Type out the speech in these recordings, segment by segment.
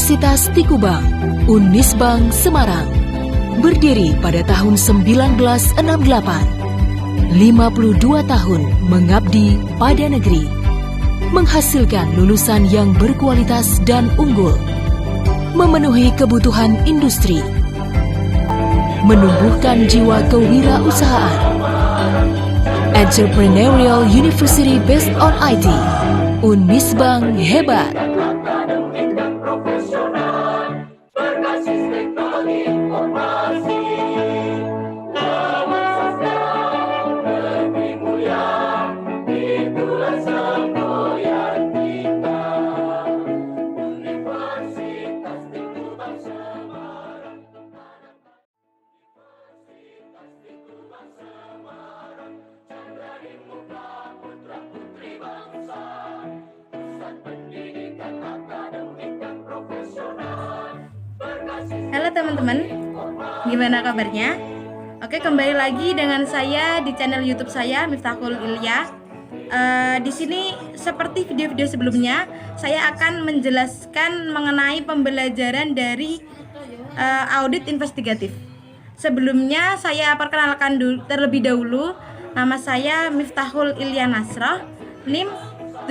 Universitas Tikubang, Unisbang Semarang, berdiri pada tahun 1968. 52 tahun mengabdi pada negeri, menghasilkan lulusan yang berkualitas dan unggul, memenuhi kebutuhan industri, menumbuhkan jiwa kewirausahaan. Entrepreneurial University based on IT, Unisbang hebat. Halo teman-teman, gimana kabarnya? Oke, kembali lagi dengan saya di channel YouTube saya, Miftahul Ilya. Di sini seperti video-video sebelumnya, saya akan menjelaskan mengenai pembelajaran dari audit investigatif. Sebelumnya saya perkenalkan terlebih dahulu, nama saya Miftahul Ilya Nasrah, NIM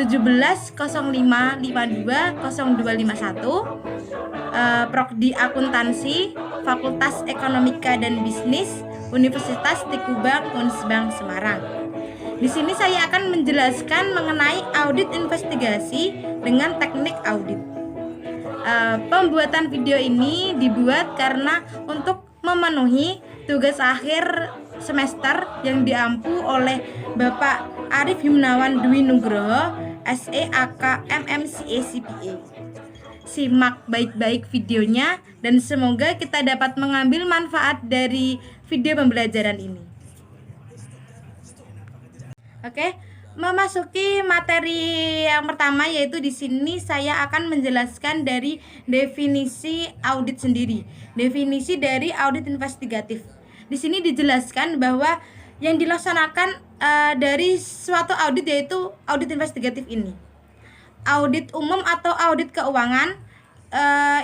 1705520251, Prodi Akuntansi, Fakultas Ekonomika dan Bisnis, Universitas Tikubang, Unisbang Semarang. Di sini saya akan menjelaskan mengenai audit investigasi dengan teknik audit. Pembuatan video ini dibuat karena untuk memenuhi tugas akhir semester yang diampu oleh Bapak Arif Himnawan Dwi Nugroho, SE AK MMCA CPA. Simak baik-baik videonya dan semoga kita dapat mengambil manfaat dari video pembelajaran ini. Oke, memasuki materi yang pertama, yaitu di sini saya akan menjelaskan dari definisi audit sendiri. Definisi dari audit investigatif. Di sini dijelaskan bahwa yang dilaksanakan dari suatu audit yaitu audit investigatif ini. Audit umum atau audit keuangan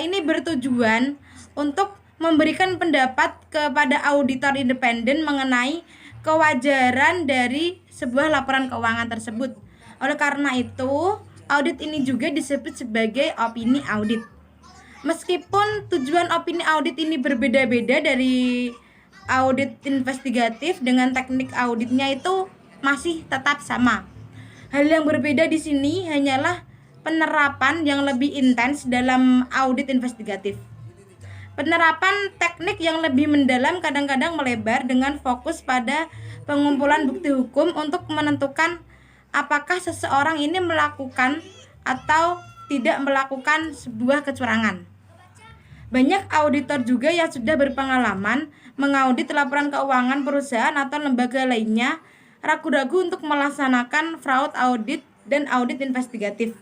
ini bertujuan untuk memberikan pendapat kepada auditor independen mengenai kewajaran dari sebuah laporan keuangan tersebut. Oleh karena itu, audit ini juga disebut sebagai opini audit. Meskipun tujuan opini audit ini berbeda-beda dari audit investigatif, dengan teknik auditnya itu masih tetap sama. Hal yang berbeda di sini hanyalah penerapan yang lebih intens dalam audit investigatif. Penerapan teknik yang lebih mendalam kadang-kadang melebar dengan fokus pada pengumpulan bukti hukum untuk menentukan apakah seseorang ini melakukan atau tidak melakukan sebuah kecurangan. Banyak auditor juga yang sudah berpengalaman mengaudit laporan keuangan perusahaan atau lembaga lainnya ragu-ragu untuk melaksanakan fraud audit dan audit investigatif.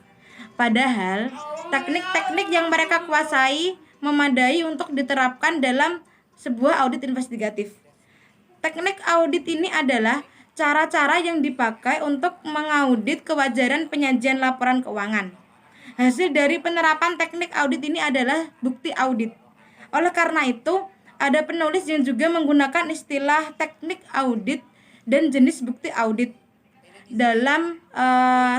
Padahal, teknik-teknik yang mereka kuasai memadai untuk diterapkan dalam sebuah audit investigatif. Teknik audit ini adalah cara-cara yang dipakai untuk mengaudit kewajaran penyajian laporan keuangan. Hasil dari penerapan teknik audit ini adalah bukti audit. Oleh karena itu, ada penulis yang juga menggunakan istilah teknik audit dan jenis bukti audit dalam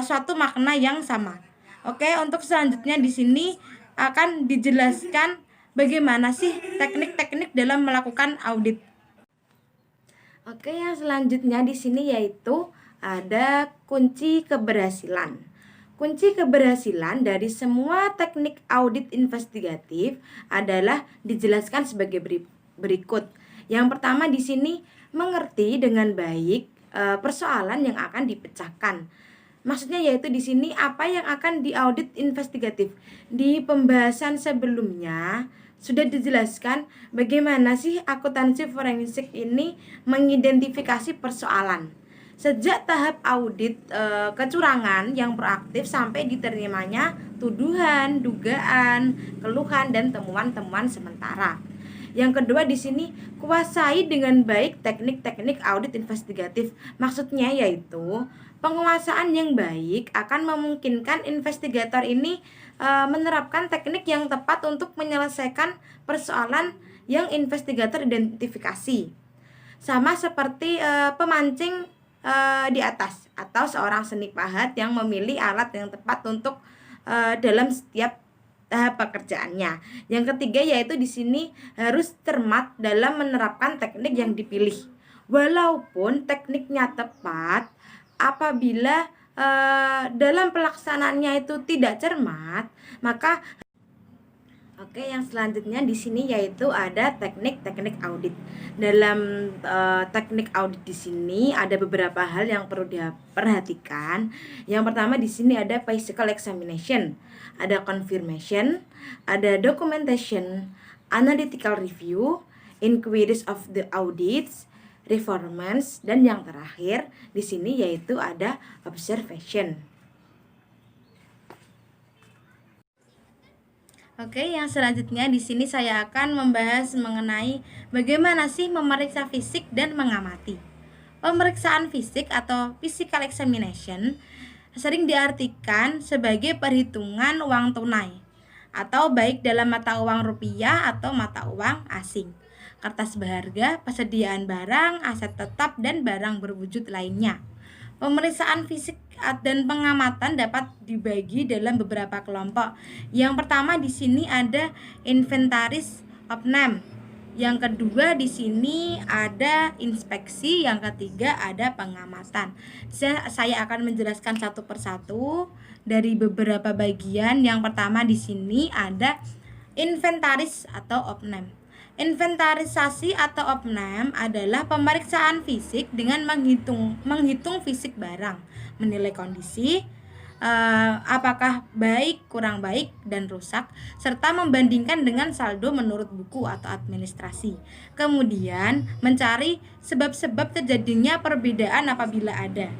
suatu makna yang sama. Oke, untuk selanjutnya di sini akan dijelaskan bagaimana sih teknik-teknik dalam melakukan audit. Oke, yang selanjutnya di sini yaitu ada kunci keberhasilan. Kunci keberhasilan dari semua teknik audit investigatif adalah dijelaskan sebagai berikut. Yang pertama di sini, mengerti dengan baik persoalan yang akan dipecahkan. Maksudnya yaitu di sini apa yang akan diaudit investigatif. Di pembahasan sebelumnya sudah dijelaskan bagaimana sih akuntansi forensik ini mengidentifikasi persoalan. Sejak tahap audit kecurangan yang proaktif sampai diterimanya tuduhan, dugaan, keluhan dan temuan-temuan sementara. Yang kedua di sini, kuasai dengan baik teknik-teknik audit investigatif. Maksudnya yaitu penguasaan yang baik akan memungkinkan investigator ini menerapkan teknik yang tepat untuk menyelesaikan persoalan yang investigator identifikasi. Sama seperti pemancing di atas atau seorang seni pahat yang memilih alat yang tepat untuk dalam setiap tahap pekerjaannya. Yang ketiga yaitu di sini harus cermat dalam menerapkan teknik yang dipilih. Walaupun tekniknya tepat, apabila dalam pelaksanaannya itu tidak cermat, maka yang selanjutnya di sini yaitu ada teknik-teknik audit. Dalam teknik audit di sini ada beberapa hal yang perlu diperhatikan. Yang pertama di sini ada physical examination, ada confirmation, ada documentation, analytical review, inquiries of the audits, performance, dan yang terakhir di sini yaitu ada observation. Yang selanjutnya di sini saya akan membahas mengenai bagaimana sih memeriksa fisik dan mengamati. Pemeriksaan fisik atau physical examination sering diartikan sebagai perhitungan uang tunai atau baik dalam mata uang rupiah atau mata uang asing, kertas berharga, persediaan barang, aset tetap, dan barang berwujud lainnya. Pemeriksaan fisik dan pengamatan dapat dibagi dalam beberapa kelompok. Yang pertama di sini ada inventaris opname. Yang kedua di sini ada inspeksi, yang ketiga ada pengamatan. Saya akan menjelaskan satu persatu dari beberapa bagian. Yang pertama di sini ada inventaris atau opname. Inventarisasi atau opname adalah pemeriksaan fisik dengan menghitung fisik barang, menilai kondisi, apakah baik, kurang baik, dan rusak, serta membandingkan dengan saldo menurut buku atau administrasi. Kemudian mencari sebab-sebab terjadinya perbedaan apabila ada.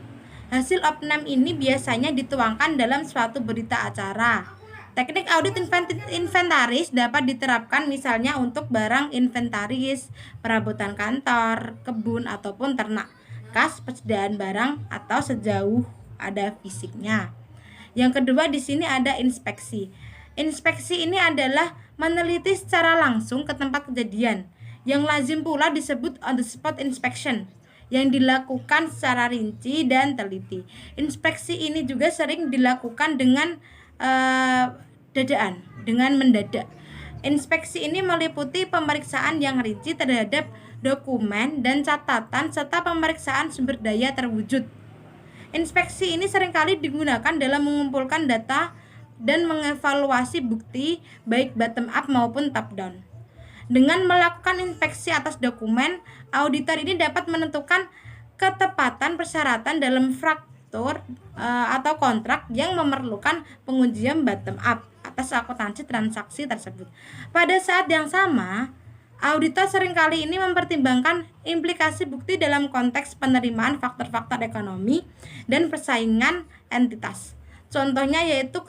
Hasil opname ini biasanya dituangkan dalam suatu berita acara. Teknik audit inventaris dapat diterapkan misalnya untuk barang inventaris, perabotan kantor, kebun, ataupun ternak, kas persediaan barang, atau sejauh ada fisiknya. Yang kedua di sini ada inspeksi. Inspeksi ini adalah meneliti secara langsung ke tempat kejadian, yang lazim pula disebut on the spot inspection, yang dilakukan secara rinci dan teliti. Inspeksi ini juga sering dilakukan dengan mendadak. Inspeksi ini meliputi pemeriksaan yang rinci terhadap dokumen dan catatan serta pemeriksaan sumber daya terwujud. Inspeksi ini seringkali digunakan dalam mengumpulkan data dan mengevaluasi bukti baik bottom up maupun top down. Dengan melakukan inspeksi atas dokumen, auditor ini dapat menentukan ketepatan persyaratan dalam faktur atau kontrak yang memerlukan pengujian bottom up atas akuntansi transaksi tersebut. Pada saat yang sama, auditor seringkali ini mempertimbangkan implikasi bukti dalam konteks penerimaan faktor-faktor ekonomi dan persaingan entitas. Contohnya yaitu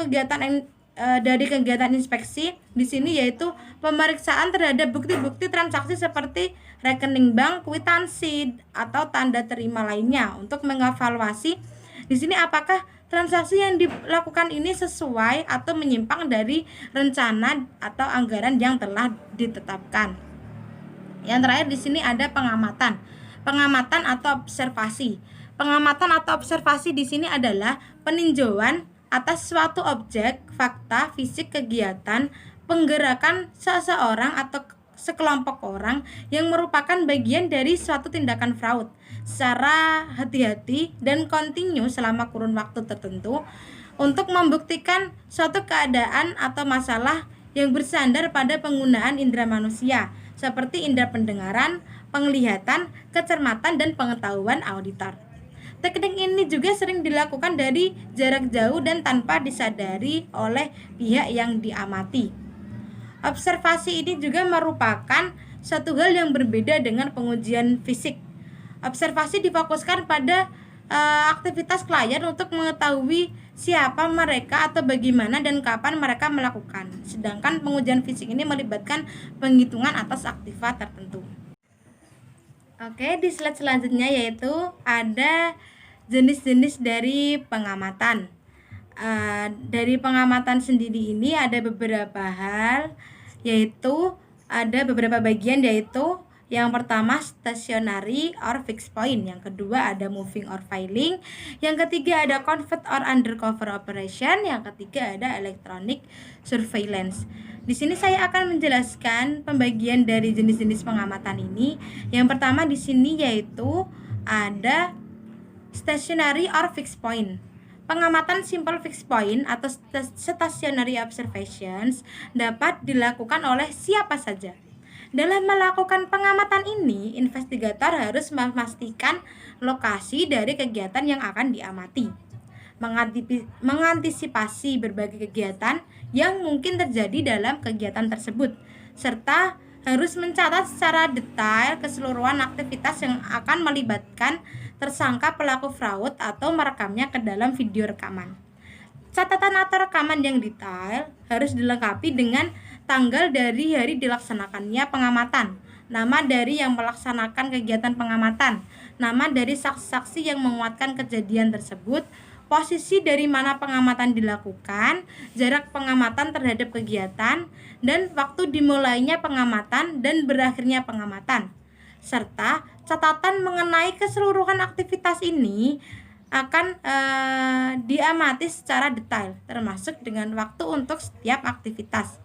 dari kegiatan inspeksi di sini yaitu pemeriksaan terhadap bukti-bukti transaksi seperti rekening bank, kwitansi, atau tanda terima lainnya untuk mengevaluasi di sini apakah transaksi yang dilakukan ini sesuai atau menyimpang dari rencana atau anggaran yang telah ditetapkan. Yang terakhir di sini ada pengamatan. Pengamatan atau observasi. Pengamatan atau observasi di sini adalah peninjauan atas suatu objek, fakta, fisik, kegiatan, penggerakan seseorang atau sekelompok orang yang merupakan bagian dari suatu tindakan fraud secara hati-hati dan kontinu selama kurun waktu tertentu untuk membuktikan suatu keadaan atau masalah yang bersandar pada penggunaan indera manusia seperti indera pendengaran, penglihatan, kecermatan, dan pengetahuan auditor. Teknik ini juga sering dilakukan dari jarak jauh dan tanpa disadari oleh pihak yang diamati. Observasi ini juga merupakan satu hal yang berbeda dengan pengujian fisik. Observasi difokuskan pada aktivitas klien untuk mengetahui siapa mereka atau bagaimana dan kapan mereka melakukan. Sedangkan pengujian fisik ini melibatkan penghitungan atas aktiva tertentu. Di slide selanjutnya yaitu ada jenis-jenis dari pengamatan. Dari pengamatan sendiri ini ada beberapa hal, yaitu ada beberapa bagian, yaitu yang pertama stationary or fixed point, yang kedua ada moving or filing, yang ketiga ada convert or undercover operation, yang ketiga ada electronic surveillance. Di sini saya akan menjelaskan pembagian dari jenis-jenis pengamatan ini. Yang pertama di sini yaitu ada stationary or fixed point. Pengamatan simple fixed point atau stationary observations dapat dilakukan oleh siapa saja. Dalam melakukan pengamatan ini, investigator harus memastikan lokasi dari kegiatan yang akan diamati, mengantisipasi berbagai kegiatan yang mungkin terjadi dalam kegiatan tersebut, serta harus mencatat secara detail keseluruhan aktivitas yang akan melibatkan tersangka pelaku fraud atau merekamnya ke dalam video rekaman. Catatan atau rekaman yang detail harus dilengkapi dengan tanggal dari hari dilaksanakannya pengamatan, nama dari yang melaksanakan kegiatan pengamatan, nama dari saksi-saksi yang menguatkan kejadian tersebut, posisi dari mana pengamatan dilakukan, jarak pengamatan terhadap kegiatan, dan waktu dimulainya pengamatan dan berakhirnya pengamatan. Serta catatan mengenai keseluruhan aktivitas ini akan diamati secara detail, termasuk dengan waktu untuk setiap aktivitas.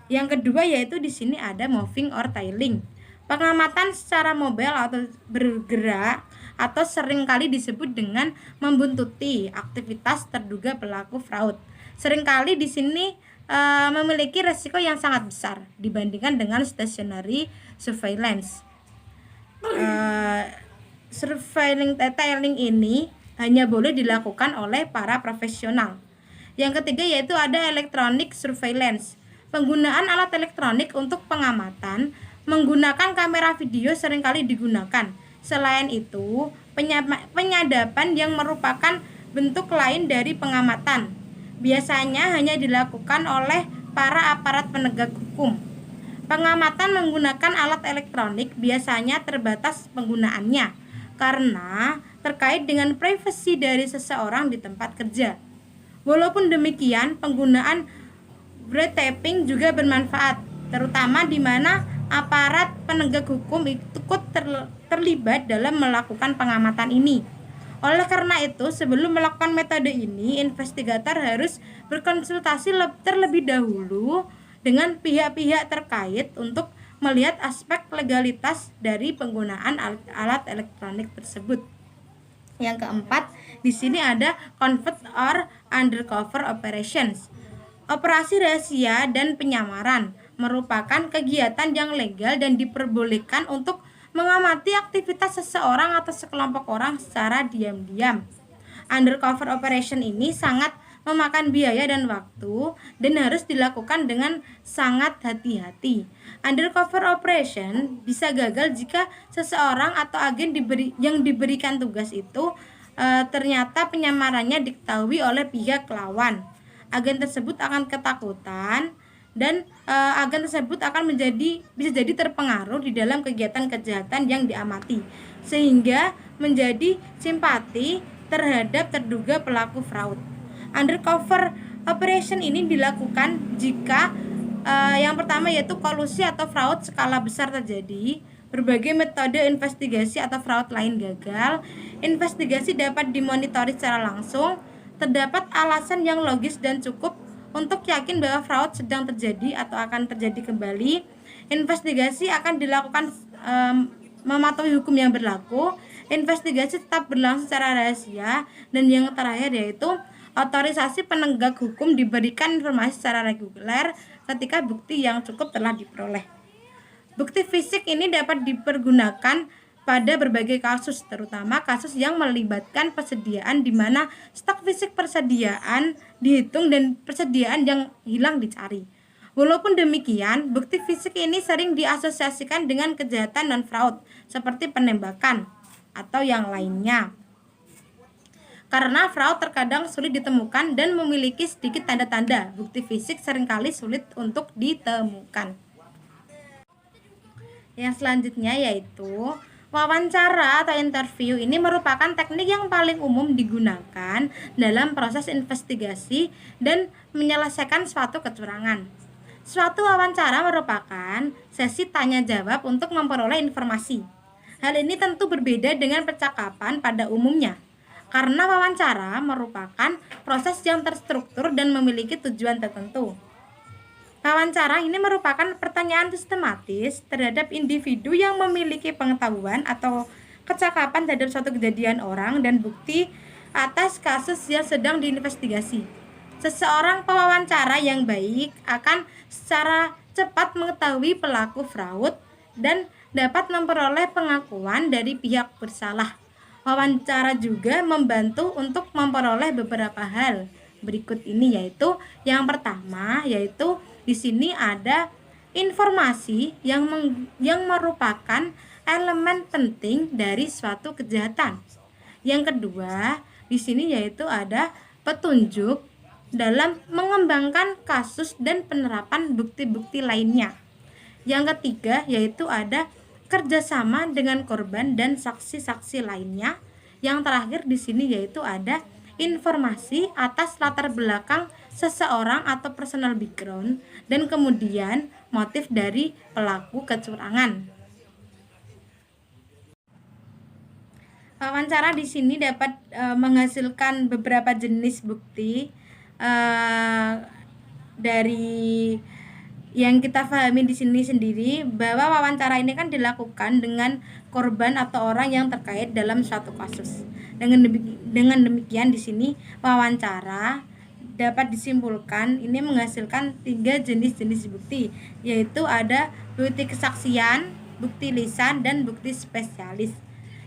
Yang kedua yaitu di sini ada moving or tailing. Pengamatan secara mobile atau bergerak atau seringkali disebut dengan membuntuti aktivitas terduga pelaku fraud. Seringkali di sini memiliki resiko yang sangat besar dibandingkan dengan stationary surveillance. Surveilling tailing ini hanya boleh dilakukan oleh para profesional. Yang ketiga yaitu ada electronic surveillance. Penggunaan alat elektronik untuk pengamatan menggunakan kamera video seringkali digunakan. Selain itu, penyadapan yang merupakan bentuk lain dari pengamatan biasanya hanya dilakukan oleh para aparat penegak hukum. Pengamatan menggunakan alat elektronik biasanya terbatas penggunaannya karena terkait dengan privasi dari seseorang di tempat kerja. Walaupun demikian, penggunaan wiretapping juga bermanfaat, terutama di mana aparat penegak hukum ikut terlibat dalam melakukan pengamatan ini. Oleh karena itu, sebelum melakukan metode ini, investigator harus berkonsultasi terlebih dahulu dengan pihak-pihak terkait untuk melihat aspek legalitas dari penggunaan alat elektronik tersebut. Yang keempat, di sini ada covert or undercover operations. Operasi rahasia dan penyamaran merupakan kegiatan yang legal dan diperbolehkan untuk mengamati aktivitas seseorang atau sekelompok orang secara diam-diam. Undercover operation ini sangat memakan biaya dan waktu dan harus dilakukan dengan sangat hati-hati. Undercover operation bisa gagal jika seseorang atau agen yang diberikan tugas itu ternyata penyamarannya diketahui oleh pihak lawan. Agen tersebut akan ketakutan dan agen tersebut akan bisa jadi terpengaruh di dalam kegiatan kejahatan yang diamati, sehingga menjadi simpati terhadap terduga pelaku fraud. Undercover operation ini dilakukan jika yang pertama yaitu kolusi atau fraud skala besar terjadi, berbagai metode investigasi atau fraud lain gagal, investigasi dapat dimonitori secara langsung, terdapat alasan yang logis dan cukup untuk yakin bahwa fraud sedang terjadi atau akan terjadi kembali, investigasi akan dilakukan mematuhi hukum yang berlaku, investigasi tetap berlangsung secara rahasia, dan yang terakhir yaitu otorisasi penegak hukum diberikan informasi secara reguler ketika bukti yang cukup telah diperoleh. Bukti fisik ini dapat dipergunakan pada berbagai kasus, terutama kasus yang melibatkan persediaan di mana stok fisik persediaan dihitung dan persediaan yang hilang dicari. Walaupun demikian, bukti fisik ini sering diasosiasikan dengan kejahatan non-fraud seperti penembakan atau yang lainnya. Karena fraud terkadang sulit ditemukan dan memiliki sedikit tanda-tanda, bukti fisik seringkali sulit untuk ditemukan. Yang selanjutnya yaitu Wawancara atau interview ini merupakan teknik yang paling umum digunakan dalam proses investigasi dan menyelesaikan suatu kecurangan. Suatu wawancara merupakan sesi tanya jawab untuk memperoleh informasi. Hal ini tentu berbeda dengan percakapan pada umumnya, karena wawancara merupakan proses yang terstruktur dan memiliki tujuan tertentu. Wawancara ini merupakan pertanyaan sistematis terhadap individu yang memiliki pengetahuan atau kecakapan terhadap suatu kejadian orang dan bukti atas kasus yang sedang diinvestigasi. Seseorang pewawancara yang baik akan secara cepat mengetahui pelaku fraud dan dapat memperoleh pengakuan dari pihak bersalah. Wawancara juga membantu untuk memperoleh beberapa hal berikut ini, yaitu yang pertama yaitu di sini ada informasi yang merupakan elemen penting dari suatu kejahatan. Yang kedua, di sini yaitu ada petunjuk dalam mengembangkan kasus dan penerapan bukti-bukti lainnya. Yang ketiga yaitu ada kerjasama dengan korban dan saksi-saksi lainnya. Yang terakhir di sini yaitu ada informasi atas latar belakang seseorang atau personal background dan kemudian motif dari pelaku kecurangan. Wawancara di sini dapat menghasilkan beberapa jenis bukti dari yang kita pahami di sini sendiri, bahwa wawancara ini kan dilakukan dengan korban atau orang yang terkait dalam suatu kasus. Dengan demikian di sini wawancara dapat disimpulkan ini menghasilkan 3 jenis bukti, yaitu ada bukti kesaksian, bukti lisan, dan bukti spesialis.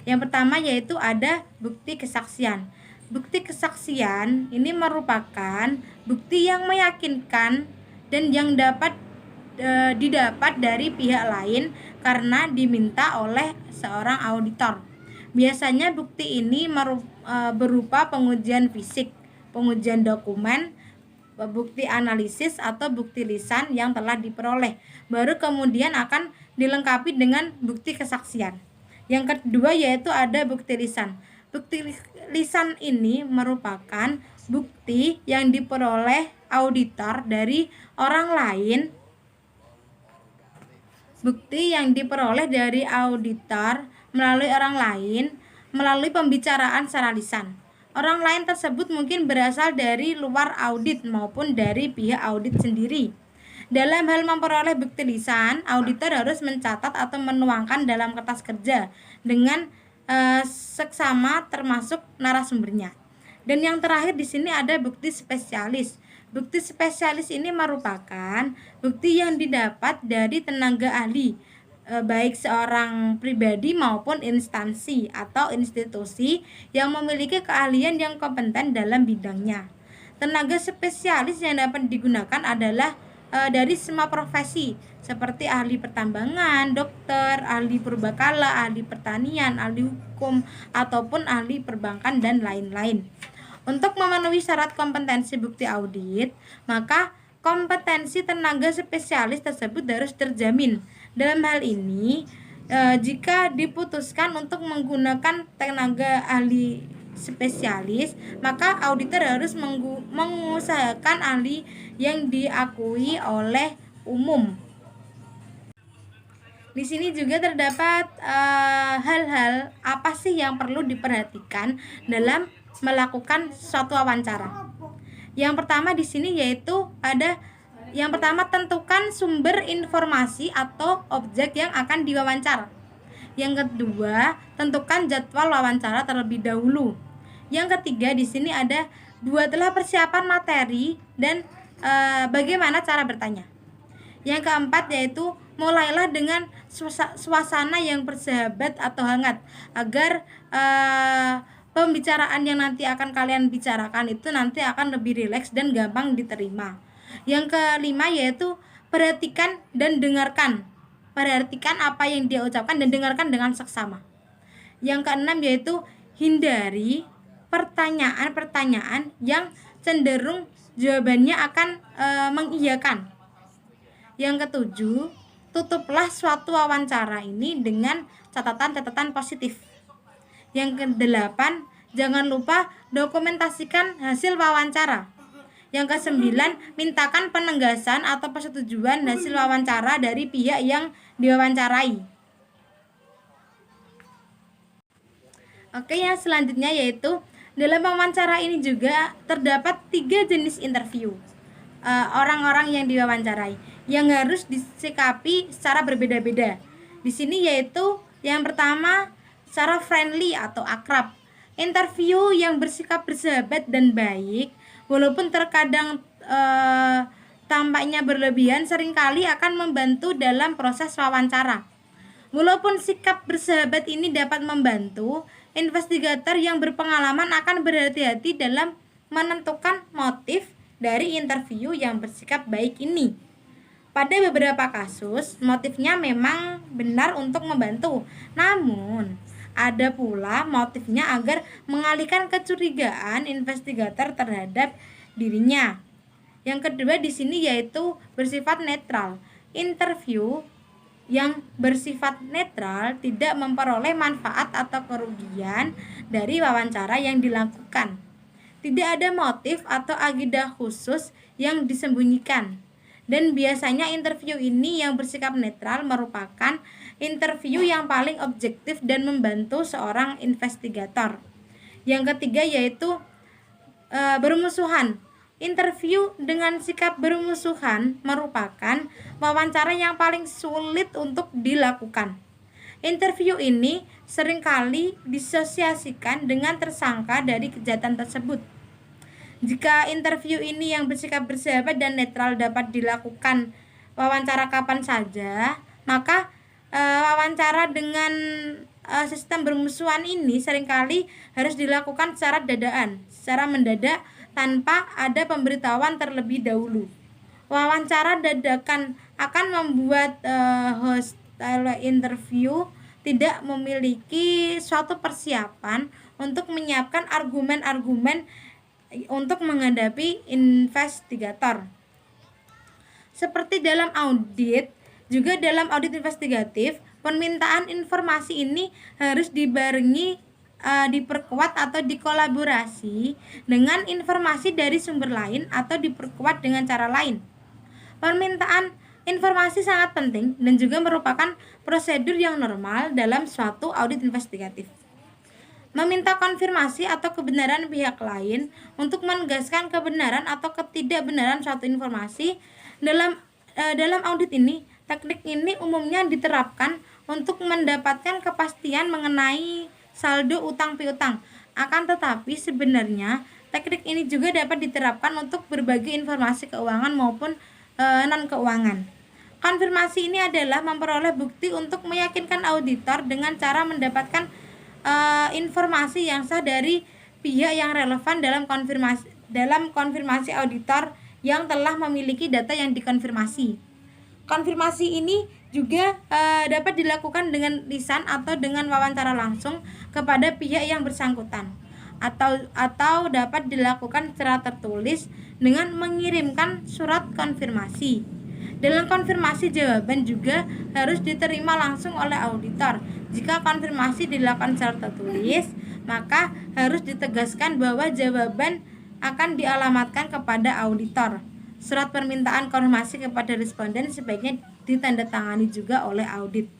Yang pertama yaitu ada bukti kesaksian. Bukti kesaksian ini merupakan bukti yang meyakinkan dan yang dapat didapat dari pihak lain karena diminta oleh seorang auditor. Biasanya bukti ini berupa pengujian fisik, pengujian dokumen, bukti analisis atau bukti lisan yang telah diperoleh, baru kemudian akan dilengkapi dengan bukti kesaksian. Yang kedua yaitu ada bukti lisan. Bukti lisan ini merupakan bukti yang diperoleh auditor dari orang lain. Bukti yang diperoleh dari auditor melalui orang lain melalui pembicaraan secara lisan. Orang lain tersebut mungkin berasal dari luar audit maupun dari pihak audit sendiri. Dalam hal memperoleh bukti lisan, auditor harus mencatat atau menuangkan dalam kertas kerja dengan seksama termasuk narasumbernya. Dan yang terakhir di sini ada bukti spesialis. Bukti spesialis ini merupakan bukti yang didapat dari tenaga ahli, baik seorang pribadi maupun instansi atau institusi yang memiliki keahlian yang kompeten dalam bidangnya. Tenaga spesialis yang dapat digunakan adalah dari semua profesi seperti ahli pertambangan, dokter, ahli purbakala, ahli pertanian, ahli hukum, ataupun ahli perbankan dan lain-lain. Untuk memenuhi syarat kompetensi bukti audit, maka kompetensi tenaga spesialis tersebut harus terjamin. Dalam hal ini, jika diputuskan untuk menggunakan tenaga ahli spesialis, maka auditor harus mengusahakan ahli yang diakui oleh umum. Di sini juga terdapat hal-hal apa sih yang perlu diperhatikan dalam melakukan suatu wawancara. Yang pertama di sini yaitu ada yang pertama, tentukan sumber informasi atau objek yang akan diwawancara. Yang kedua, tentukan jadwal wawancara terlebih dahulu. Yang ketiga di sini ada buatlah persiapan materi dan bagaimana cara bertanya. Yang keempat yaitu mulailah dengan suasana yang bersahabat atau hangat agar pembicaraan yang nanti akan kalian bicarakan itu nanti akan lebih rileks dan gampang diterima. Yang kelima yaitu perhatikan dan dengarkan. Perhatikan apa yang dia ucapkan dan dengarkan dengan seksama. Yang keenam yaitu hindari pertanyaan-pertanyaan yang cenderung jawabannya akan mengiyakan. Yang ketujuh, tutuplah suatu wawancara ini dengan catatan-catatan positif. Yang kedelapan, jangan lupa dokumentasikan hasil wawancara. Yang kesembilan, mintakan penegasan atau persetujuan hasil wawancara dari pihak yang diwawancarai. Oke, yang selanjutnya yaitu dalam wawancara ini juga terdapat 3 jenis interview orang-orang yang diwawancarai yang harus disikapi secara berbeda-beda. Di sini yaitu yang pertama, secara friendly atau akrab. Interview yang bersikap bersahabat dan baik, walaupun terkadang tampaknya berlebihan, seringkali akan membantu dalam proses wawancara. Walaupun sikap bersahabat ini dapat membantu, investigator yang berpengalaman akan berhati-hati dalam menentukan motif dari interview yang bersikap baik ini. Pada beberapa kasus, motifnya memang benar untuk membantu, namun ada pula motifnya agar mengalihkan kecurigaan investigator terhadap dirinya. Yang kedua di sini yaitu bersifat netral. Interview yang bersifat netral tidak memperoleh manfaat atau kerugian dari wawancara yang dilakukan. Tidak ada motif atau agenda khusus yang disembunyikan. Dan biasanya interview ini yang bersikap netral merupakan interview yang paling objektif dan membantu seorang investigator. Yang ketiga yaitu bermusuhan. Interview dengan sikap bermusuhan merupakan wawancara yang paling sulit untuk dilakukan. Interview ini seringkali disosiasikan dengan tersangka dari kejahatan tersebut. Jika interview ini yang bersikap bersahabat dan netral dapat dilakukan wawancara kapan saja, maka wawancara dengan sistem bermusuhan ini seringkali harus dilakukan secara mendadak tanpa ada pemberitahuan terlebih dahulu. Wawancara dadakan akan membuat host interview tidak memiliki suatu persiapan untuk menyiapkan argumen-argumen untuk menghadapi investigator. Seperti dalam audit, juga dalam audit investigatif, permintaan informasi ini harus dibarengi diperkuat atau dikolaborasi dengan informasi dari sumber lain atau diperkuat dengan cara lain. Permintaan informasi sangat penting dan juga merupakan prosedur yang normal dalam suatu audit investigatif. Meminta konfirmasi atau kebenaran pihak lain untuk menegaskan kebenaran atau ketidakbenaran suatu informasi dalam audit ini. Teknik ini umumnya diterapkan untuk mendapatkan kepastian mengenai saldo utang piutang. Akan tetapi sebenarnya teknik ini juga dapat diterapkan untuk berbagai informasi keuangan maupun non-keuangan. Konfirmasi ini adalah memperoleh bukti untuk meyakinkan auditor dengan cara mendapatkan informasi yang sah dari pihak yang relevan dalam konfirmasi auditor yang telah memiliki data yang dikonfirmasi. Konfirmasi ini juga dapat dilakukan dengan lisan atau dengan wawancara langsung kepada pihak yang bersangkutan, atau dapat dilakukan secara tertulis dengan mengirimkan surat konfirmasi. Dalam konfirmasi, jawaban juga harus diterima langsung oleh auditor. Jika konfirmasi dilakukan secara tertulis, maka harus ditegaskan bahwa jawaban akan dialamatkan kepada auditor. Surat permintaan konfirmasi kepada responden sebaiknya ditandatangani juga oleh audit.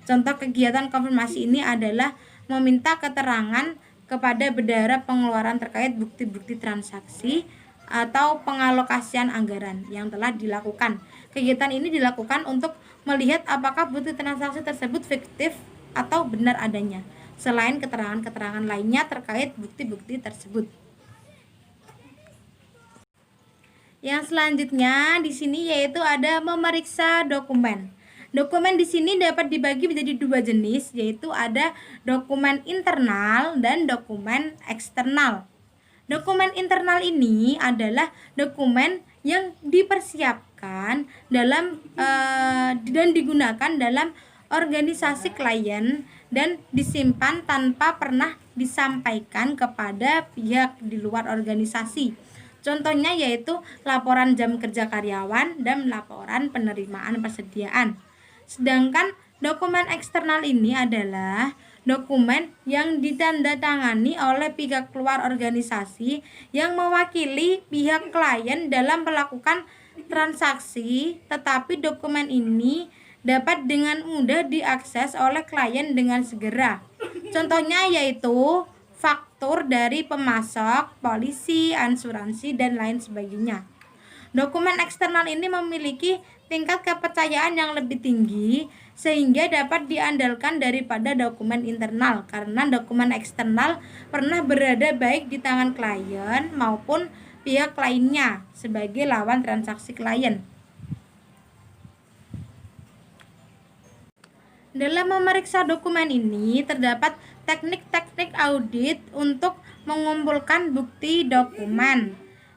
Contoh kegiatan konfirmasi ini adalah meminta keterangan kepada bendahara pengeluaran terkait bukti-bukti transaksi atau pengalokasian anggaran yang telah dilakukan. Kegiatan ini dilakukan untuk melihat apakah bukti transaksi tersebut fiktif atau benar adanya, selain keterangan-keterangan lainnya terkait bukti-bukti tersebut. Yang selanjutnya di sini yaitu ada memeriksa dokumen. Dokumen di sini dapat dibagi menjadi 2 jenis, yaitu ada dokumen internal dan dokumen eksternal. Dokumen internal ini adalah dokumen yang dipersiapkan dan digunakan dalam organisasi klien dan disimpan tanpa pernah disampaikan kepada pihak di luar organisasi. Contohnya yaitu laporan jam kerja karyawan dan laporan penerimaan persediaan. Sedangkan dokumen eksternal ini adalah dokumen yang ditandatangani oleh pihak luar organisasi yang mewakili pihak klien dalam melakukan transaksi, tetapi dokumen ini dapat dengan mudah diakses oleh klien dengan segera. Contohnya yaitu faktur dari pemasok, polisi, asuransi, dan lain sebagainya. Dokumen eksternal ini memiliki tingkat kepercayaan yang lebih tinggi sehingga dapat diandalkan daripada dokumen internal, karena dokumen eksternal pernah berada baik di tangan klien maupun pihak lainnya sebagai lawan transaksi klien. Dalam memeriksa dokumen ini terdapat teknik-teknik audit untuk mengumpulkan bukti dokumen.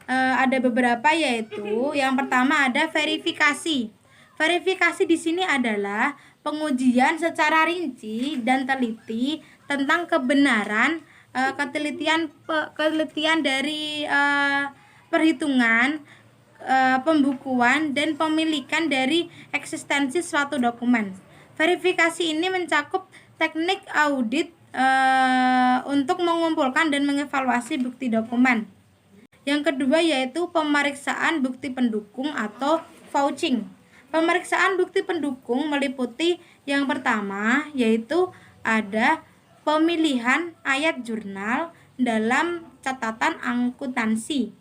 Ada beberapa, yaitu yang pertama ada verifikasi. Verifikasi di sini adalah pengujian secara rinci dan teliti tentang kebenaran ketelitian dari perhitungan, pembukuan, dan pemilikan dari eksistensi suatu dokumen. Verifikasi ini mencakup teknik audit untuk mengumpulkan dan mengevaluasi bukti dokumen. Yang kedua yaitu pemeriksaan bukti pendukung atau vouching. Pemeriksaan bukti pendukung meliputi yang pertama yaitu ada pemilihan ayat jurnal dalam catatan akuntansi.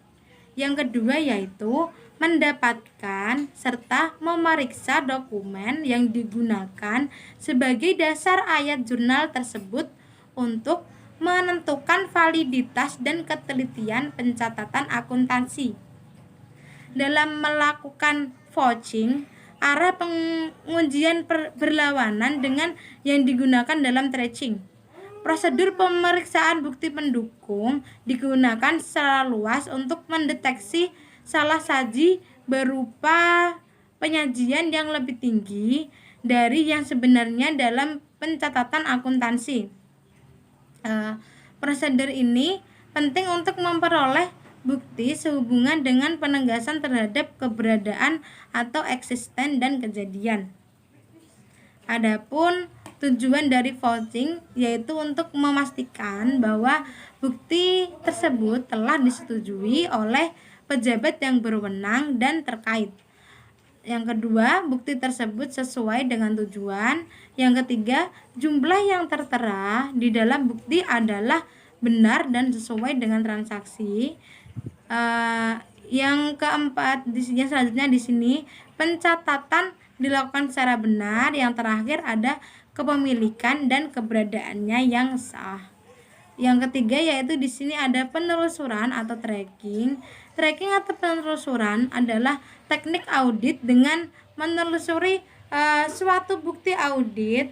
Yang kedua yaitu mendapatkan serta memeriksa dokumen yang digunakan sebagai dasar ayat jurnal tersebut untuk menentukan validitas dan ketelitian pencatatan akuntansi. Dalam melakukan vouching, arah pengujian berlawanan dengan yang digunakan dalam tracing. Prosedur pemeriksaan bukti pendukung digunakan secara luas untuk mendeteksi salah saji berupa penyajian yang lebih tinggi dari yang sebenarnya dalam pencatatan akuntansi. Prosedur ini penting untuk memperoleh bukti sehubungan dengan penegasan terhadap keberadaan atau eksisten dan kejadian. Adapun tujuan dari vouching yaitu untuk memastikan bahwa bukti tersebut telah disetujui oleh pejabat yang berwenang dan terkait. Yang kedua, bukti tersebut sesuai dengan tujuan. Yang ketiga, jumlah yang tertera di dalam bukti adalah benar dan sesuai dengan transaksi. Yang keempat, selanjutnya di sini pencatatan dilakukan secara benar. Yang terakhir ada kepemilikan dan keberadaannya yang sah. Yang ketiga yaitu di sini ada penelusuran atau tracking. Tracking atau penelusuran adalah teknik audit dengan menelusuri suatu bukti audit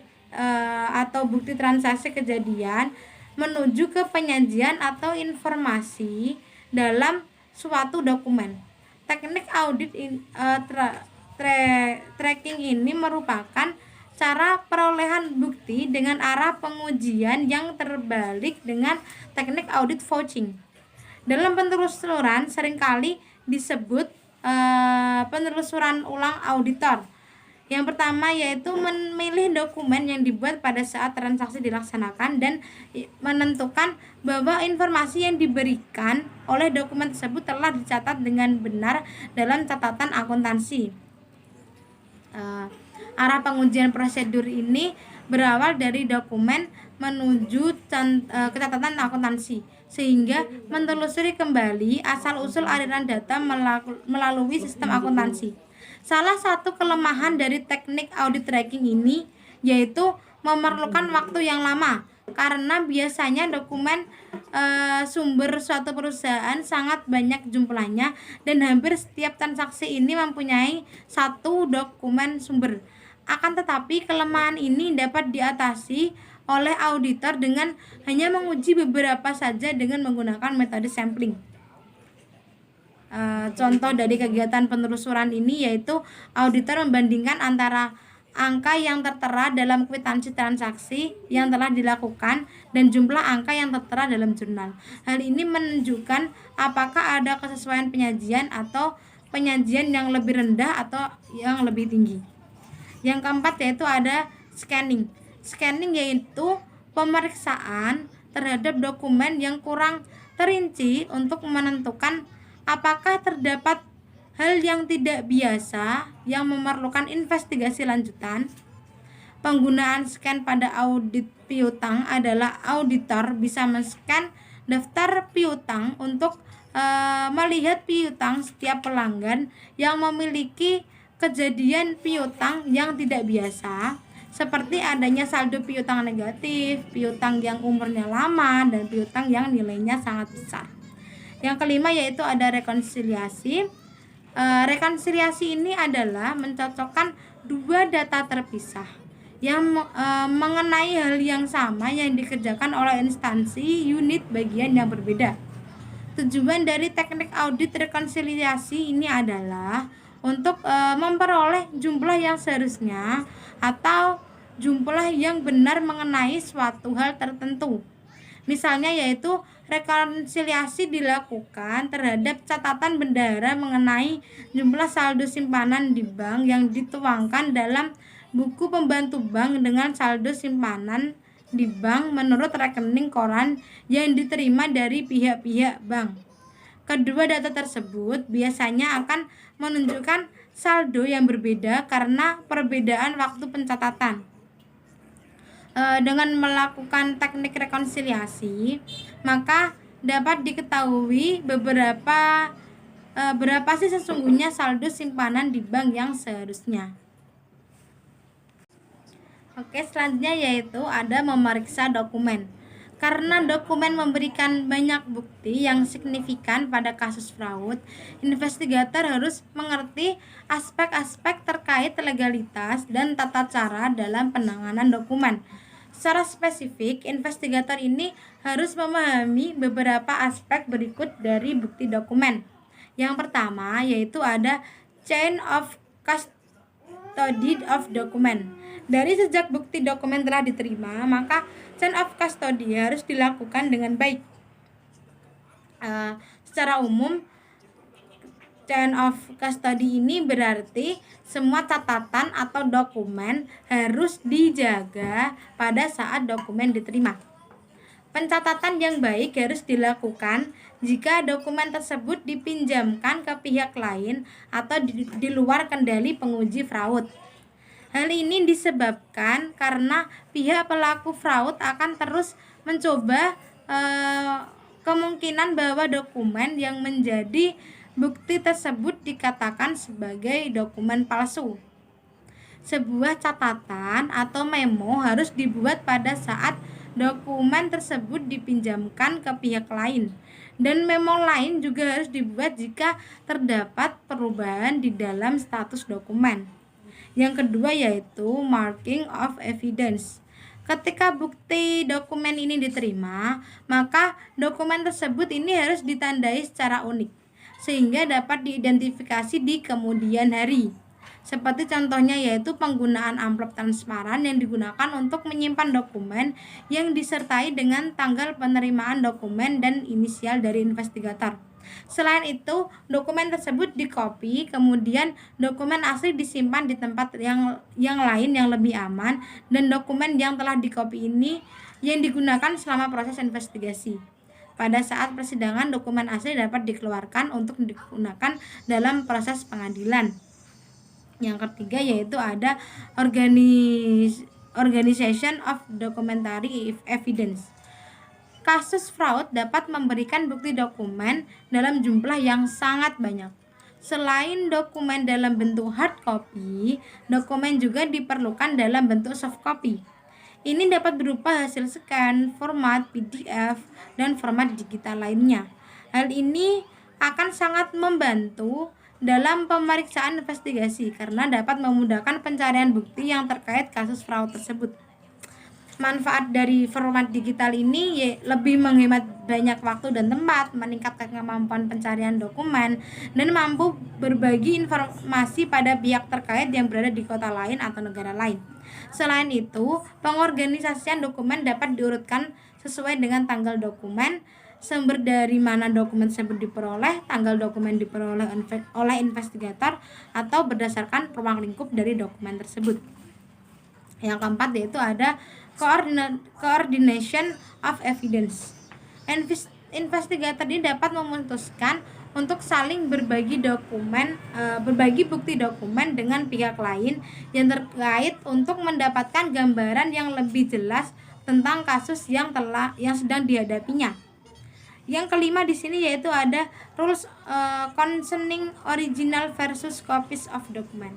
atau bukti transaksi kejadian menuju ke penyajian atau informasi dalam suatu dokumen. Teknik audit tracking ini merupakan cara perolehan bukti dengan arah pengujian yang terbalik dengan teknik audit vouching. Dalam penelusuran seringkali disebut penelusuran ulang auditor. Yang pertama yaitu memilih dokumen yang dibuat pada saat transaksi dilaksanakan dan menentukan bahwa informasi yang diberikan oleh dokumen tersebut telah dicatat dengan benar dalam catatan akuntansi. Arah pengujian prosedur ini berawal dari dokumen menuju catatan akuntansi, sehingga menelusuri kembali asal-usul aliran data melalui sistem akuntansi. Salah satu kelemahan dari teknik audit tracking ini yaitu memerlukan waktu yang lama, karena biasanya dokumen sumber suatu perusahaan sangat banyak jumlahnya dan hampir setiap transaksi ini mempunyai satu dokumen sumber. Akan tetapi kelemahan ini dapat diatasi oleh auditor dengan hanya menguji beberapa saja dengan menggunakan metode sampling. Contoh dari kegiatan penelusuran ini yaitu auditor membandingkan antara angka yang tertera dalam kwitansi transaksi yang telah dilakukan dan jumlah angka yang tertera dalam jurnal. Hal ini menunjukkan apakah ada kesesuaian penyajian atau penyajian yang lebih rendah atau yang lebih tinggi. Yang keempat yaitu ada scanning. Scanning yaitu pemeriksaan terhadap dokumen yang kurang terinci untuk menentukan apakah terdapat hal yang tidak biasa yang memerlukan investigasi lanjutan. Penggunaan scan pada audit piutang adalah auditor bisa men-scan daftar piutang untuk melihat piutang setiap pelanggan yang memiliki kejadian piutang yang tidak biasa, seperti adanya saldo piutang negatif, piutang yang umurnya lama, dan piutang yang nilainya sangat besar. Yang kelima yaitu ada rekonsiliasi. Rekonsiliasi ini adalah mencocokkan dua data terpisah yang mengenai hal yang sama yang dikerjakan oleh instansi unit bagian yang berbeda. Tujuan dari teknik audit rekonsiliasi ini adalah untuk memperoleh jumlah yang seharusnya atau jumlah yang benar mengenai suatu hal tertentu. Misalnya yaitu rekonsiliasi dilakukan terhadap catatan bendahara mengenai jumlah saldo simpanan di bank yang dituangkan dalam buku pembantu bank dengan saldo simpanan di bank menurut rekening koran yang diterima dari pihak-pihak bank. Kedua data tersebut biasanya akan menunjukkan saldo yang berbeda karena perbedaan waktu pencatatan. Dengan melakukan teknik rekonsiliasi, maka dapat diketahui berapa sih sesungguhnya saldo simpanan di bank yang seharusnya. Oke, selanjutnya yaitu ada memeriksa dokumen. Karena dokumen memberikan banyak bukti yang signifikan pada kasus fraud, investigator harus mengerti aspek-aspek terkait legalitas dan tata cara dalam penanganan dokumen. Secara spesifik, investigator ini harus memahami beberapa aspek berikut dari bukti dokumen. Yang pertama yaitu ada chain of custody of document. Dari sejak bukti dokumen telah diterima, maka chain of custody harus dilakukan dengan baik. Secara umum, chain of custody ini berarti semua catatan atau dokumen harus dijaga pada saat dokumen diterima. Pencatatan yang baik harus dilakukan jika dokumen tersebut dipinjamkan ke pihak lain atau di luar kendali penguji fraud. Hal ini disebabkan karena pihak pelaku fraud akan terus mencoba kemungkinan bahwa dokumen yang menjadi bukti tersebut dikatakan sebagai dokumen palsu. Sebuah catatan atau memo harus dibuat pada saat dokumen tersebut dipinjamkan ke pihak lain, dan memo lain juga harus dibuat jika terdapat perubahan di dalam status dokumen. Yang kedua yaitu marking of evidence. Ketika bukti dokumen ini diterima, maka dokumen tersebut ini harus ditandai secara unik sehingga dapat diidentifikasi di kemudian hari. Seperti contohnya yaitu penggunaan amplop transparan yang digunakan untuk menyimpan dokumen yang disertai dengan tanggal penerimaan dokumen dan inisial dari investigator. Selain itu, dokumen tersebut dikopi, kemudian dokumen asli disimpan di tempat yang lain yang lebih aman, dan dokumen yang telah dikopi ini yang digunakan selama proses investigasi. Pada saat persidangan, dokumen asli dapat dikeluarkan untuk digunakan dalam proses pengadilan. Yang ketiga yaitu ada organization of documentary evidence. Kasus fraud dapat memberikan bukti dokumen dalam jumlah yang sangat banyak. Selain dokumen dalam bentuk hard copy, dokumen juga diperlukan dalam bentuk soft copy. Ini dapat berupa hasil scan, format PDF, dan format digital lainnya. Hal ini akan sangat membantu dalam pemeriksaan investigasi karena dapat memudahkan pencarian bukti yang terkait kasus fraud tersebut. Manfaat dari format digital ini lebih menghemat banyak waktu dan tempat, meningkatkan kemampuan pencarian dokumen, dan mampu berbagi informasi pada pihak terkait yang berada di kota lain atau negara lain. Selain itu, pengorganisasian dokumen dapat diurutkan sesuai dengan tanggal dokumen sumber dari mana dokumen tersebut diperoleh, tanggal dokumen diperoleh oleh investigator, atau berdasarkan ruang lingkup dari dokumen tersebut. Yang keempat yaitu ada coordination of evidence. Investigator ini dapat memutuskan untuk saling berbagi bukti dokumen dengan pihak lain yang terkait untuk mendapatkan gambaran yang lebih jelas tentang kasus yang sedang dihadapinya. Yang kelima di sini yaitu ada rules concerning original versus copies of document.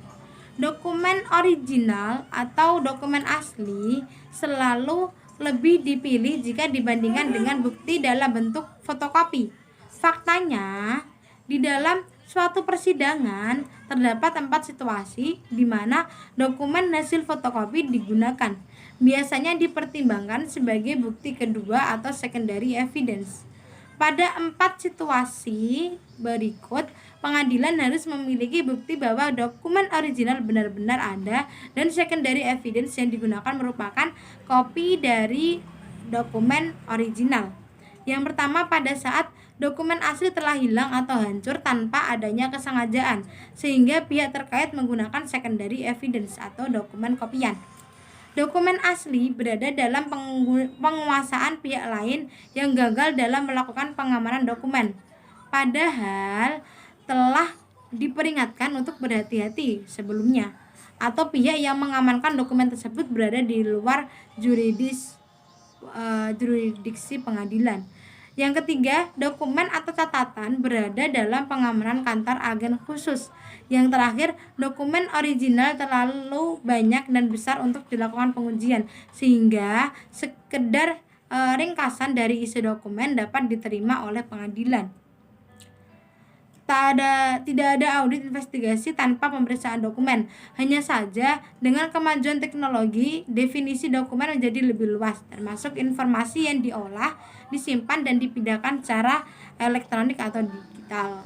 Dokumen original atau dokumen asli selalu lebih dipilih jika dibandingkan dengan bukti dalam bentuk fotokopi. Faktanya, di dalam suatu persidangan terdapat 4 situasi di mana dokumen hasil fotokopi digunakan. Biasanya dipertimbangkan sebagai bukti kedua atau secondary evidence. Pada 4 situasi berikut, pengadilan harus memiliki bukti bahwa dokumen original benar-benar ada dan secondary evidence yang digunakan merupakan kopi dari dokumen original. Yang pertama, pada saat dokumen asli telah hilang atau hancur tanpa adanya kesengajaan, sehingga pihak terkait menggunakan secondary evidence atau dokumen kopian. Dokumen asli berada dalam penguasaan pihak lain yang gagal dalam melakukan pengamanan dokumen, padahal telah diperingatkan untuk berhati-hati sebelumnya, atau pihak yang mengamankan dokumen tersebut berada di luar jurisdiksi pengadilan. Yang ketiga, dokumen atau catatan berada dalam pengamanan kantor agen khusus. Yang terakhir, dokumen original terlalu banyak dan besar untuk dilakukan pengujian, sehingga sekedar ringkasan dari isi dokumen dapat diterima oleh pengadilan. Tidak ada audit investigasi tanpa pemeriksaan dokumen. Hanya saja dengan kemajuan teknologi, definisi dokumen menjadi lebih luas, termasuk informasi yang diolah, disimpan dan dipindahkan secara elektronik atau digital.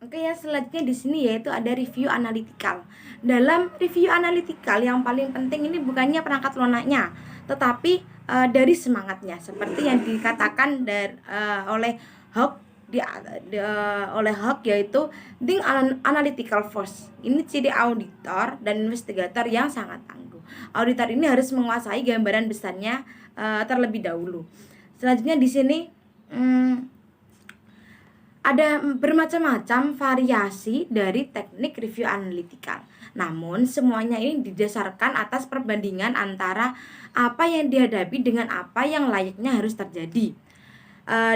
Oke ya, selanjutnya di sini yaitu ada review analytical. Dalam review analytical yang paling penting ini bukannya perangkat lunaknya, tetapi dari semangatnya, seperti yang dikatakan oleh Hawke yaitu think analytical first. Ini ciri auditor dan investigator yang sangat tangguh. Auditor ini harus menguasai gambaran besarnya terlebih dahulu. Selanjutnya di sini ada bermacam-macam variasi dari teknik review analytical. Namun semuanya ini didasarkan atas perbandingan antara apa yang dihadapi dengan apa yang layaknya harus terjadi,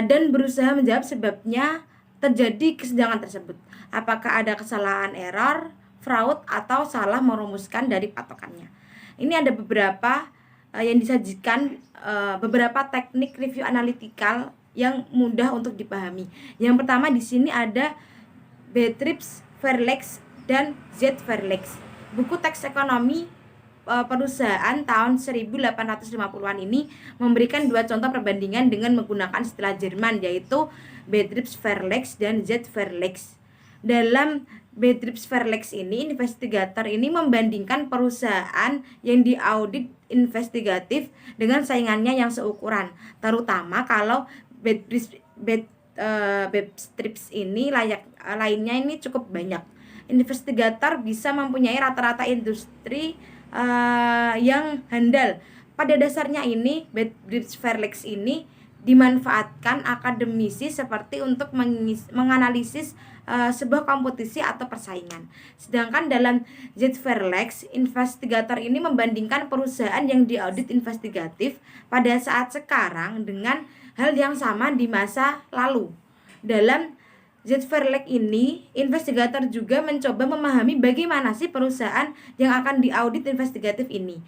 dan berusaha menjawab sebabnya terjadi kesenjangan tersebut. Apakah ada kesalahan, error, fraud, atau salah merumuskan dari patokannya. Ini ada beberapa yang disajikan, beberapa teknik review analytical yang mudah untuk dipahami. Yang pertama di sini ada Beatrice Verlex dan Z. Verlex. Buku teks ekonomi perusahaan tahun 1850-an ini memberikan 2 contoh perbandingan dengan menggunakan istilah Jerman, yaitu Beatrice Verlex dan Z. Verlex. Dalam Beatrice Verlex ini, investigator ini membandingkan perusahaan yang diaudit investigatif dengan saingannya yang seukuran, terutama kalau Beatrice ini lainnya ini cukup banyak. Investigator bisa mempunyai rata-rata industri yang handal. Pada dasarnya ini, Beatrice Verlex ini dimanfaatkan akademisi seperti untuk menganalisis sebuah kompetisi atau persaingan. Sedangkan dalam Z. Verlex, investigator ini membandingkan perusahaan yang diaudit investigatif pada saat sekarang dengan hal yang sama di masa lalu. Dalam Z. Verlex ini, investigator juga mencoba memahami bagaimana sih perusahaan yang akan diaudit investigatif ini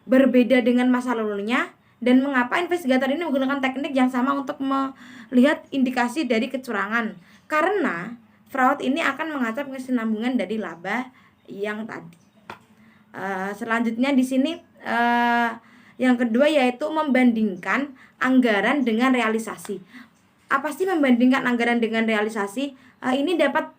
berbeda dengan masa lalunya, dan mengapa investigator ini menggunakan teknik yang sama untuk melihat indikasi dari kecurangan. Karena fraud ini akan mengancam kesinambungan dari laba yang tadi. Selanjutnya di sini yang kedua yaitu membandingkan anggaran dengan realisasi. Apa sih membandingkan anggaran dengan realisasi? Ini dapat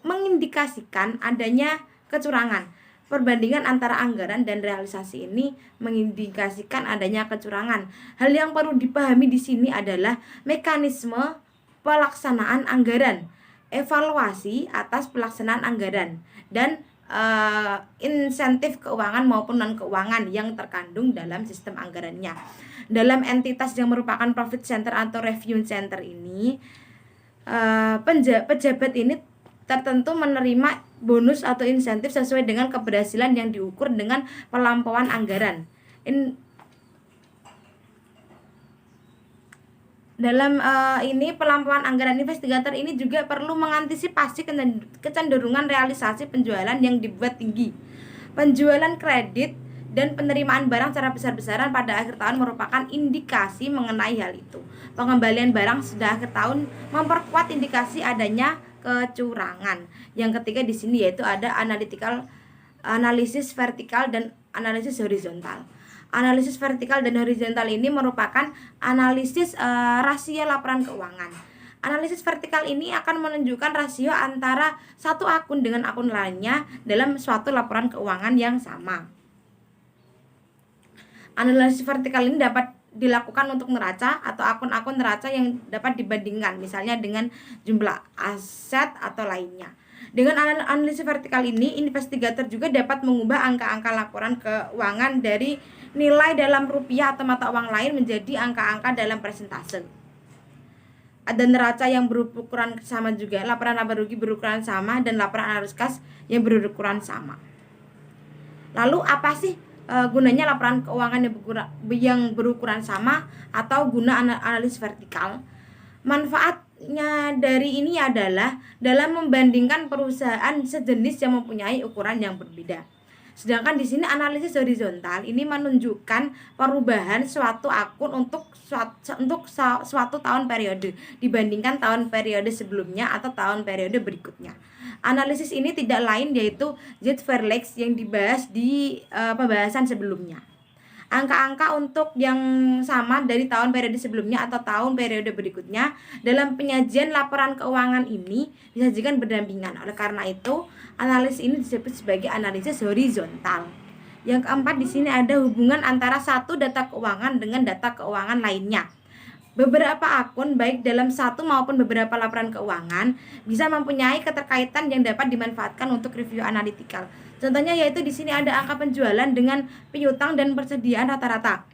mengindikasikan adanya kecurangan. perbandingan antara anggaran dan realisasi ini mengindikasikan adanya kecurangan. Hal yang perlu dipahami di sini adalah mekanisme pelaksanaan anggaran, evaluasi atas pelaksanaan anggaran, dan insentif keuangan maupun non keuangan yang terkandung dalam sistem anggarannya. Dalam entitas yang merupakan profit center atau revenue center ini, pejabat ini tertentu menerima bonus atau insentif sesuai dengan keberhasilan yang diukur dengan pelampauan anggaran. Dalam ini pelampauan anggaran investigator ini juga perlu mengantisipasi kecenderungan realisasi penjualan yang dibuat tinggi. Penjualan kredit dan penerimaan barang secara besar-besaran pada akhir tahun merupakan indikasi mengenai hal itu. Pengembalian barang sudah akhir tahun memperkuat indikasi adanya kecurangan. Yang ketiga di sini yaitu ada analisis vertikal dan analisis horizontal. Analisis vertikal dan horizontal ini merupakan analisis rasio laporan keuangan. Analisis vertikal ini akan menunjukkan rasio antara satu akun dengan akun lainnya dalam suatu laporan keuangan yang sama. Analisis vertikal ini dapat dilakukan untuk neraca atau akun-akun neraca yang dapat dibandingkan, misalnya dengan jumlah aset atau lainnya. Dengan analisis vertikal ini, investigator juga dapat mengubah angka-angka laporan keuangan dari nilai dalam rupiah atau mata uang lain menjadi angka-angka dalam persentase. Ada neraca yang berukuran sama juga, laporan laba rugi berukuran sama, dan laporan arus kas yang berukuran sama. Lalu apa sih gunanya laporan keuangan yang berukuran sama atau guna analisis vertikal? Manfaatnya dari ini adalah dalam membandingkan perusahaan sejenis yang mempunyai ukuran yang berbeda. Sedangkan di sini analisis horizontal ini menunjukkan perubahan suatu akun untuk suatu tahun periode dibandingkan tahun periode sebelumnya atau tahun periode berikutnya. Analisis ini tidak lain yaitu Z-Verlex yang dibahas di pembahasan sebelumnya. Angka-angka untuk yang sama dari tahun periode sebelumnya atau tahun periode berikutnya dalam penyajian laporan keuangan ini disajikan berdampingan. Oleh karena itu, analisis ini disebut sebagai analisis horizontal. Yang keempat di sini ada hubungan antara satu data keuangan dengan data keuangan lainnya. Beberapa akun baik dalam satu maupun beberapa laporan keuangan bisa mempunyai keterkaitan yang dapat dimanfaatkan untuk review analitikal. Contohnya yaitu di sini ada angka penjualan dengan piutang dan persediaan rata-rata,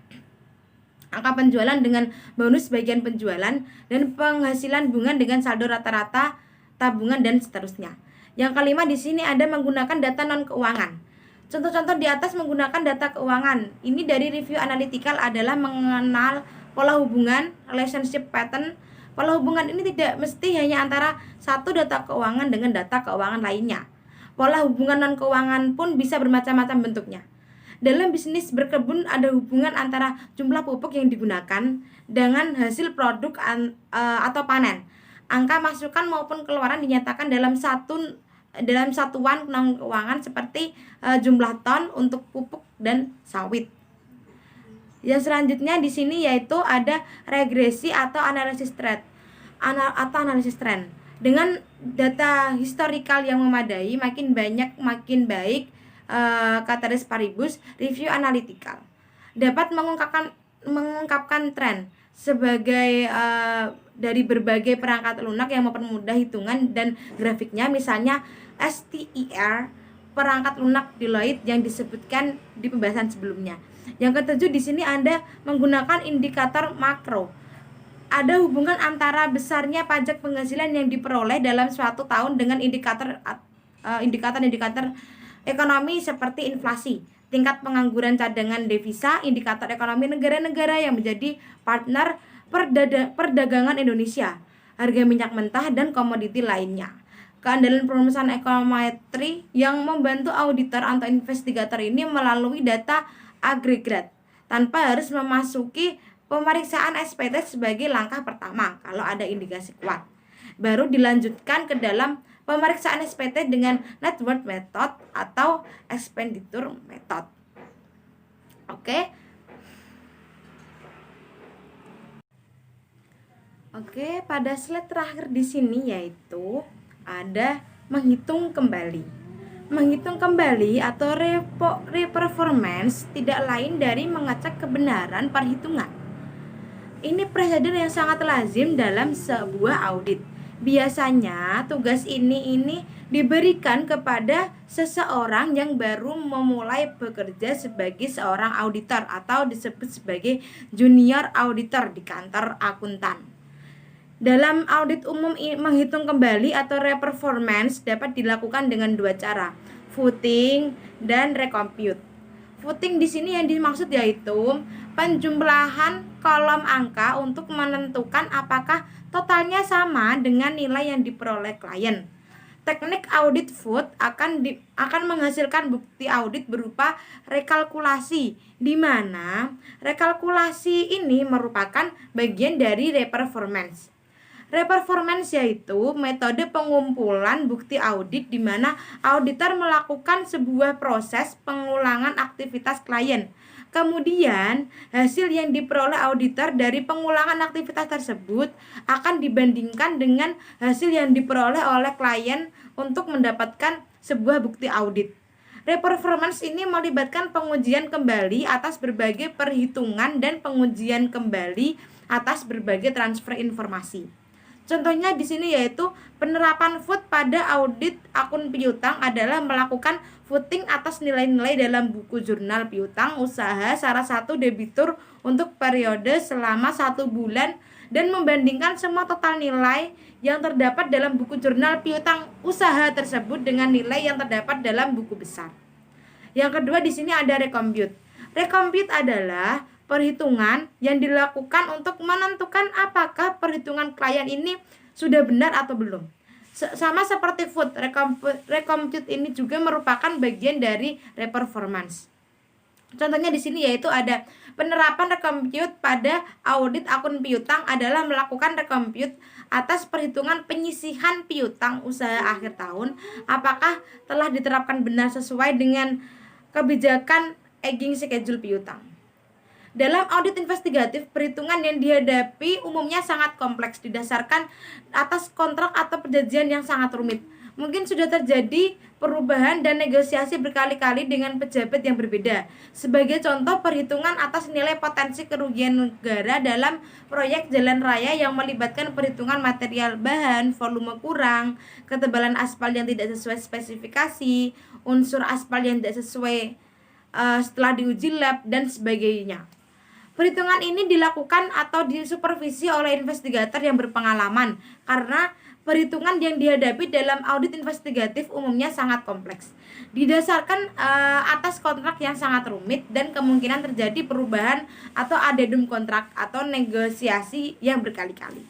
angka penjualan dengan bonus bagian penjualan, dan penghasilan bunga dengan saldo rata-rata tabungan dan seterusnya. Yang kelima di sini ada menggunakan data non keuangan. Contoh-contoh di atas menggunakan data keuangan. Ini dari review analitikal adalah mengenal pola hubungan, relationship pattern. Pola hubungan ini tidak mesti hanya antara satu data keuangan dengan data keuangan lainnya. Pola hubungan non keuangan pun bisa bermacam-macam bentuknya. Dalam bisnis berkebun ada hubungan antara jumlah pupuk yang digunakan dengan hasil produk atau panen. Angka masukan maupun keluaran dinyatakan dalam satuan non keuangan seperti jumlah ton untuk pupuk dan sawit. Yang selanjutnya di sini yaitu ada regresi atau analisis trend Dengan data historikal yang memadai, makin banyak makin baik ceteris paribus review analitikal dapat mengungkapkan tren sebagai dari berbagai perangkat lunak yang mempermudah hitungan dan grafiknya, misalnya STER, perangkat lunak Deloitte yang disebutkan di pembahasan sebelumnya. Yang ketujuh di sini Anda menggunakan indikator makro. Ada hubungan antara besarnya pajak penghasilan yang diperoleh dalam suatu tahun dengan indikator ekonomi seperti inflasi, tingkat pengangguran cadangan devisa, indikator ekonomi negara-negara yang menjadi partner perdagangan Indonesia, harga minyak mentah dan komoditi lainnya. Keandalan perumusan ekonometri yang membantu auditor atau investigator ini melalui data agregat tanpa harus memasuki pemeriksaan SPT sebagai langkah pertama kalau ada indikasi kuat. Baru dilanjutkan ke dalam pemeriksaan SPT dengan net worth method atau expenditure method. Oke, pada slide terakhir di sini yaitu ada menghitung kembali. Menghitung kembali atau reperformance tidak lain dari mengecek kebenaran perhitungan. Ini prosedur yang sangat lazim dalam sebuah audit. Biasanya tugas ini diberikan kepada seseorang yang baru memulai bekerja sebagai seorang auditor atau disebut sebagai junior auditor di kantor akuntan. Dalam audit umum, menghitung kembali atau reperformance dapat dilakukan dengan dua cara, footing dan recompute. Footing di sini yang dimaksud yaitu penjumlahan kolom angka untuk menentukan apakah totalnya sama dengan nilai yang diperoleh klien. Teknik audit foot akan menghasilkan bukti audit berupa rekalkulasi, di mana rekalkulasi ini merupakan bagian dari reperformance. Reperformance yaitu metode pengumpulan bukti audit di mana auditor melakukan sebuah proses pengulangan aktivitas klien. Kemudian, hasil yang diperoleh auditor dari pengulangan aktivitas tersebut akan dibandingkan dengan hasil yang diperoleh oleh klien untuk mendapatkan sebuah bukti audit. Reperformance ini melibatkan pengujian kembali atas berbagai perhitungan dan pengujian kembali atas berbagai transfer informasi. Contohnya di sini yaitu penerapan foot pada audit akun piutang adalah melakukan footing atas nilai-nilai dalam buku jurnal piutang usaha salah satu debitur untuk periode selama 1 bulan dan membandingkan semua total nilai yang terdapat dalam buku jurnal piutang usaha tersebut dengan nilai yang terdapat dalam buku besar. Yang kedua di sini ada recompute. Recompute adalah perhitungan yang dilakukan untuk menentukan apakah perhitungan klien ini sudah benar atau belum. Sama seperti foot, recompute ini juga merupakan bagian dari reperformance. Contohnya di sini yaitu ada penerapan recompute pada audit akun piutang adalah melakukan recompute atas perhitungan penyisihan piutang usaha akhir tahun, apakah telah diterapkan benar sesuai dengan kebijakan aging schedule piutang. Dalam audit investigatif, perhitungan yang dihadapi umumnya sangat kompleks didasarkan atas kontrak atau perjanjian yang sangat rumit. Mungkin sudah terjadi perubahan dan negosiasi berkali-kali dengan pejabat yang berbeda. Sebagai contoh, perhitungan atas nilai potensi kerugian negara dalam proyek jalan raya yang melibatkan perhitungan material bahan, volume kurang, ketebalan aspal yang tidak sesuai spesifikasi, unsur aspal yang tidak sesuai setelah diuji lab, dan sebagainya. Perhitungan ini dilakukan atau disupervisi oleh investigator yang berpengalaman karena perhitungan yang dihadapi dalam audit investigatif umumnya sangat kompleks. Didasarkan atas kontrak yang sangat rumit dan kemungkinan terjadi perubahan atau addendum kontrak atau negosiasi yang berkali-kali.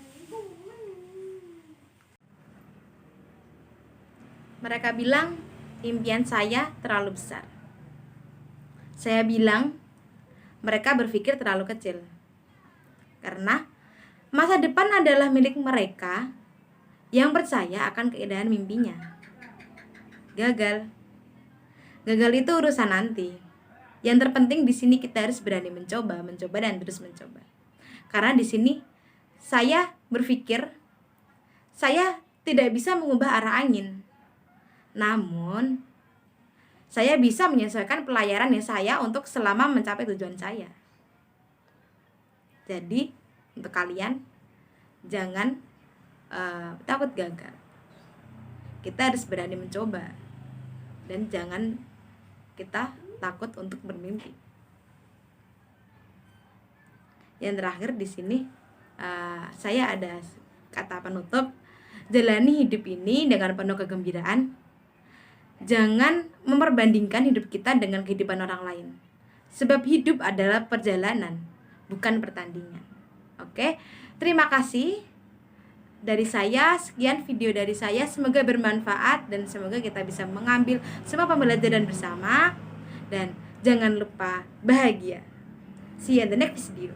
Mereka bilang impian saya terlalu besar. Saya bilang mereka berpikir terlalu kecil. Karena masa depan adalah milik mereka yang percaya akan keindahan mimpinya. Gagal itu urusan nanti. Yang terpenting di sini kita harus berani mencoba dan terus mencoba. Karena di sini saya berpikir saya tidak bisa mengubah arah angin. Namun saya bisa menyesuaikan pelayaran saya untuk selama mencapai tujuan saya. Jadi untuk kalian jangan takut gagal. Kita harus berani mencoba dan jangan kita takut untuk bermimpi. Yang terakhir di sini saya ada kata penutup, jalani hidup ini dengan penuh kegembiraan. Jangan memperbandingkan hidup kita dengan kehidupan orang lain. Sebab hidup adalah perjalanan, bukan pertandingan. Oke, terima kasih dari saya. Sekian video dari saya. Semoga bermanfaat dan semoga kita bisa mengambil semua pembelajaran bersama. Dan jangan lupa bahagia. See you in the next video.